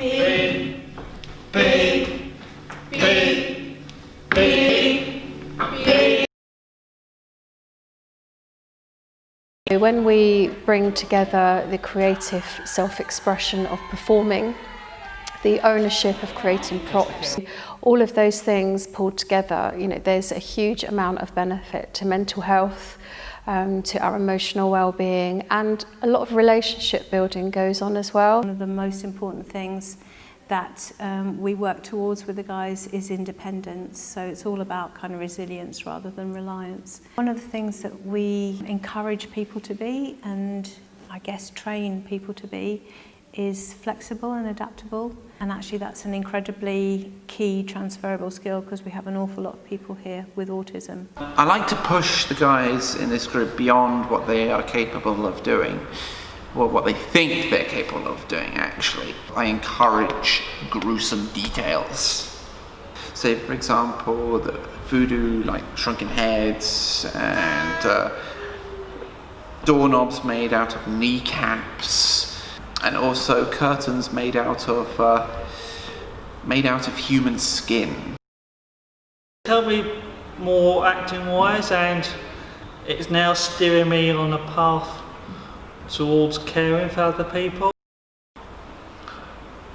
B, B, B, B, B. When we bring together the creative self-expression of performing, the ownership of creating props, all of those things pulled together, there's a huge amount of benefit to mental health, to our emotional well-being, and a lot of relationship building goes on as well. One of the most important things that we work towards with the guys is independence, so it's all about kind of resilience rather than reliance. One of the things that we encourage people to be, and I guess train people to be, is flexible and adaptable, and actually that's an incredibly key transferable skill because we have an awful lot of people here with autism. I like to push the guys in this group beyond what they are capable of doing, or what they think they're capable of doing actually. I encourage gruesome details. Say for example the voodoo like shrunken heads and doorknobs made out of kneecaps, and also curtains made out of human skin. Helped me more acting wise, and it's now steering me on a path towards caring for other people.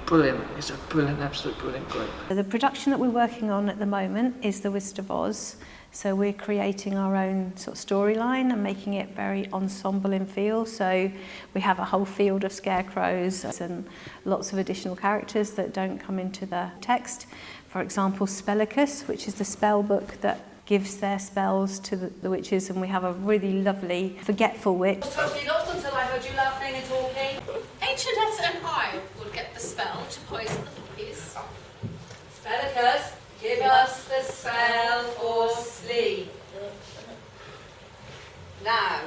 Brilliant, it's a brilliant, absolute brilliant group. The production that we're working on at the moment is The Wizard of Oz. So we're creating our own sort of storyline and making it very ensemble in feel. So we have a whole field of scarecrows and lots of additional characters that don't come into the text. For example, Spellicus, which is the spell book that gives their spells to the witches, and we have a really lovely forgetful witch. I was totally lost until I heard you laughing and talking. Ancient and I will get the spell to poison the puppies. Spellicus, give us the spell for sleep. Now,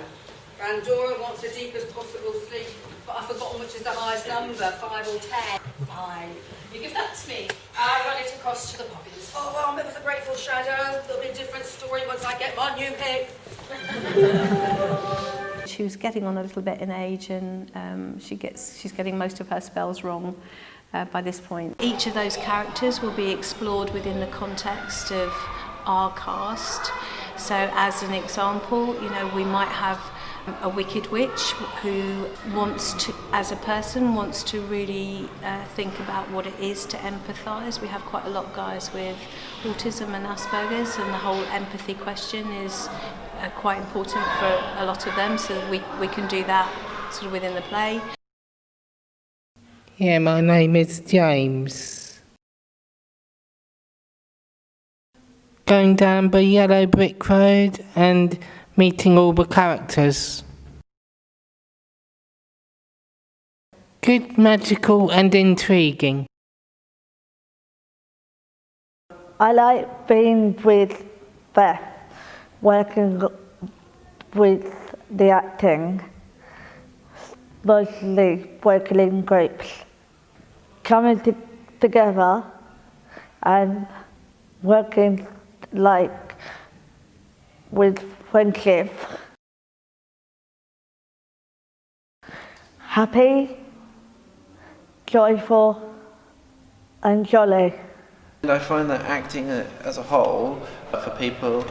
Grandora wants the deepest possible sleep, but I've forgotten which is the highest number, 5 or 10. 5. You give that to me. I run it across to the puppies. Oh, well, I'm ever so grateful, Shadow. There'll be a different story once I get my new pick. She was getting on a little bit in age, and she's getting most of her spells wrong by this point. Each of those characters will be explored within the context of our cast. So as an example, we might have a wicked witch who wants to, as a person, wants to really think about what it is to empathise. We have quite a lot of guys with autism and Asperger's, and the whole empathy question is quite important for a lot of them, so that we can do that sort of within the play. Yeah, my name is James. Going down the yellow brick road and meeting all the characters. Good, magical and intriguing. I like being with Beth, working with the acting, mostly working in groups. Coming together and working with friendship. Happy, joyful and jolly. I find that acting as a whole, for people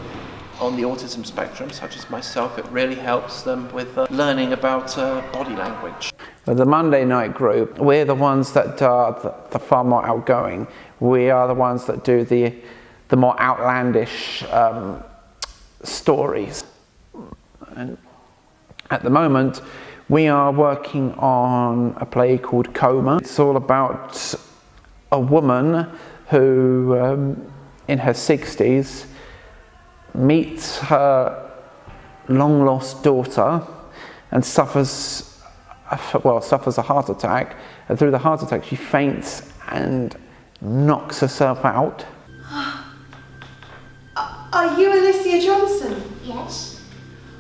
on the autism spectrum, such as myself, it really helps them with learning about body language. The Monday night group, we're the ones that are the far more outgoing. We are the ones that do the more outlandish stories. And at the moment, we are working on a play called Coma. It's all about a woman who, in her 60s, meets her long-lost daughter and suffers a heart attack, and through the heart attack she faints and knocks herself out. Are you Alicia Johnson? Yes.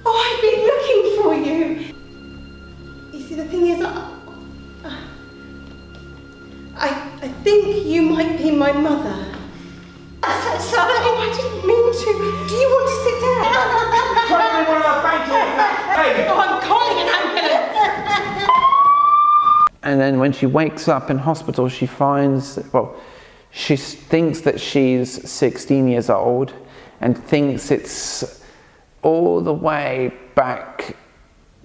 Oh, I've been looking for you. You see, the thing is, I think you might be my mother. Sorry. Oh, I didn't mean to. Do you want to sit down? Oh, I'm calling an ambulance. And then when she wakes up in hospital, she finds, well, she thinks that she's 16 years old and thinks it's all the way back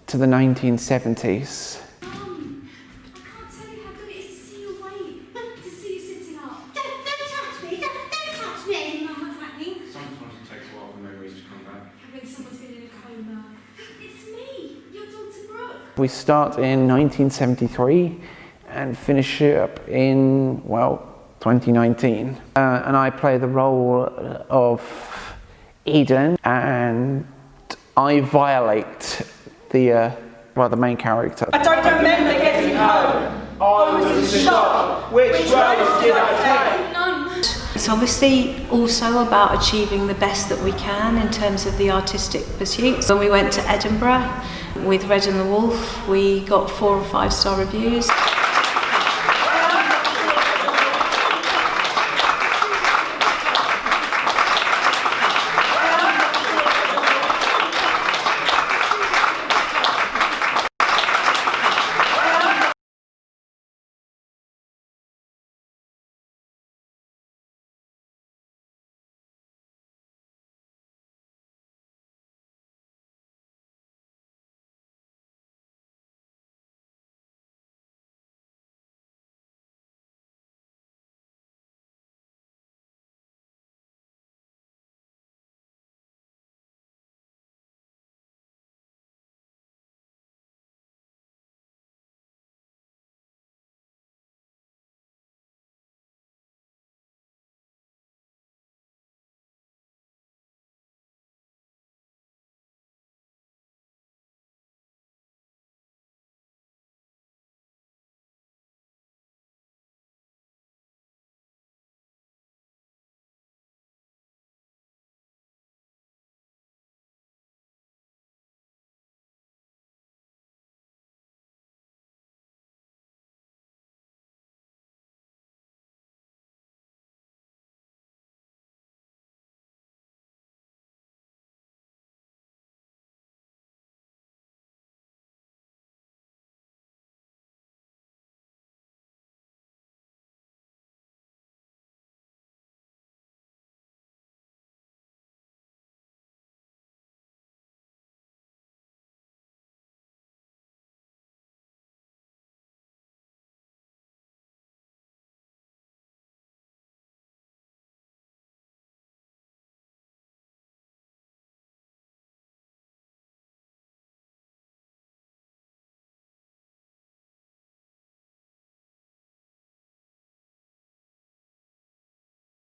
to the 1970s. We start in 1973 and finish up in, well, 2019. And I play the role of Eden, and I violate the main character. I don't remember getting home. I was in shock. Which road did I take? None. It's obviously also about achieving the best that we can in terms of the artistic pursuits. When we went to Edinburgh with Red and the Wolf, we got 4 or 5 star reviews.